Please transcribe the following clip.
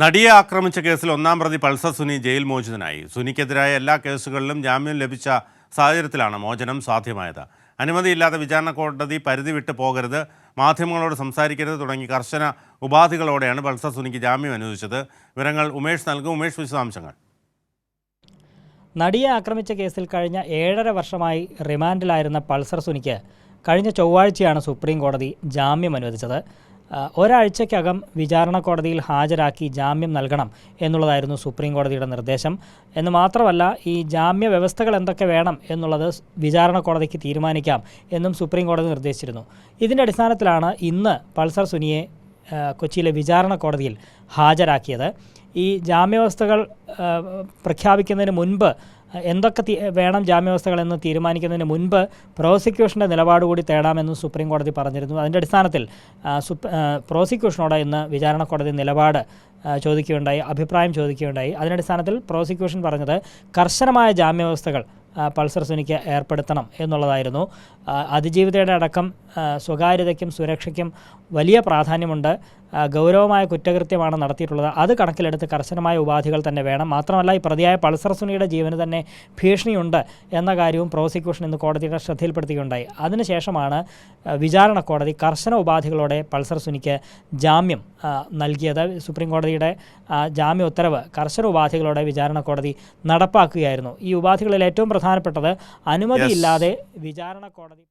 നടിയെ ആക്രമിച്ച കേസിൽ ഒന്നാം പ്രതി പൾസർ സുനി ജയിൽ മോചിതനായി. സുനിക്കെതിരായ എല്ലാ കേസുകളിലും ജാമ്യം ലഭിച്ച സാഹചര്യത്തിലാണ് മോചനം സാധ്യമായത്. അനുമതിയില്ലാതെ വിചാരണ കോടതി പരിധി വിട്ട് പോകരുത്, മാധ്യമങ്ങളോട് സംസാരിക്കരുത് തുടങ്ങി കർശന ഉപാധികളോടെയാണ് പൾസർ സുനിക്ക് ജാമ്യം അനുവദിച്ചത്. വിവരങ്ങൾ ഉമേഷ് നൽകും. ഉമേഷ്, വിശദാംശങ്ങൾ. നടിയെ ആക്രമിച്ച കേസിൽ കഴിഞ്ഞ 7.5 വർഷമായി റിമാൻഡിലായിരുന്ന പൾസർ സുനിക്ക് കഴിഞ്ഞ ചൊവ്വാഴ്ചയാണ് സുപ്രീം കോടതി ജാമ്യം അനുവദിച്ചത്. ഒരാഴ്ചയ്ക്കകം വിചാരണ കോടതിയിൽ ഹാജരാക്കി ജാമ്യം നൽകണം എന്നുള്ളതായിരുന്നു സുപ്രീം കോടതിയുടെ നിർദ്ദേശം. എന്ന് മാത്രമല്ല, ഈ ജാമ്യ വ്യവസ്ഥകൾ എന്തൊക്കെ വേണം എന്നുള്ളത് വിചാരണ കോടതിക്ക് തീരുമാനിക്കാം എന്നും സുപ്രീം കോടതി നിർദ്ദേശിച്ചിരുന്നു. ഇതിൻ്റെ അടിസ്ഥാനത്തിലാണ് ഇന്ന് പൾസർ സുനിയെ കൊച്ചിയിലെ വിചാരണ കോടതിയിൽ ഹാജരാക്കിയത്. ഈ ജാമ്യവ്യവസ്ഥകൾ പ്രഖ്യാപിക്കുന്നതിന് മുൻപ് എന്തൊക്കെ വേണം ജാമ്യവ്യവസ്ഥകളെന്ന് തീരുമാനിക്കുന്നതിന് മുൻപ് പ്രോസിക്യൂഷൻ്റെ നിലപാട് കൂടി തേടാമെന്നും സുപ്രീം കോടതി പറഞ്ഞിരുന്നു. അതിൻ്റെ അടിസ്ഥാനത്തിൽ പ്രോസിക്യൂഷനോട് ഇന്ന് വിചാരണ കോടതി നിലപാട് ചോദിക്കുകയുണ്ടായി, അഭിപ്രായം ചോദിക്കുകയുണ്ടായി. അതിനടിസ്ഥാനത്തിൽ പ്രോസിക്യൂഷൻ പറഞ്ഞത് കർശനമായ ജാമ്യവ്യവസ്ഥകൾ പൾസർ സുനിക്ക് ഏർപ്പെടുത്തണം എന്നുള്ളതായിരുന്നു. അതിജീവിതയുടെ അടക്കം സ്വകാര്യതയ്ക്കും സുരക്ഷയ്ക്കും വലിയ പ്രാധാന്യമുണ്ട്. ഗൗരവമായ കുറ്റകൃത്യമാണ് നടത്തിയിട്ടുള്ളത്. അത് കണക്കിലെടുത്ത് കർശനമായ ഉപാധികൾ തന്നെ വേണം. മാത്രമല്ല, ഈ പ്രതിയായ പൾസർ സുനിയുടെ ജീവന് തന്നെ ഭീഷണിയുണ്ട് എന്ന കാര്യവും പ്രോസിക്യൂഷൻ ഇന്ന് കോടതിയുടെ ശ്രദ്ധയിൽപ്പെടുത്തുകയുണ്ടായി. അതിനുശേഷമാണ് വിചാരണ കോടതി കർശന ഉപാധികളോടെ പൾസർ സുനിക്ക് ജാമ്യം നൽകിയത്. സുപ്രീം കോടതിയുടെ ജാമ്യ ഉത്തരവ് കർശന ഉപാധികളോടെ വിചാരണ കോടതി നടപ്പാക്കുകയായിരുന്നു. ഈ ഉപാധികളിൽ ഏറ്റവും പ്രധാനപ്പെട്ടത് അനുമതിയില്ലാതെ വിചാരണ കോടതി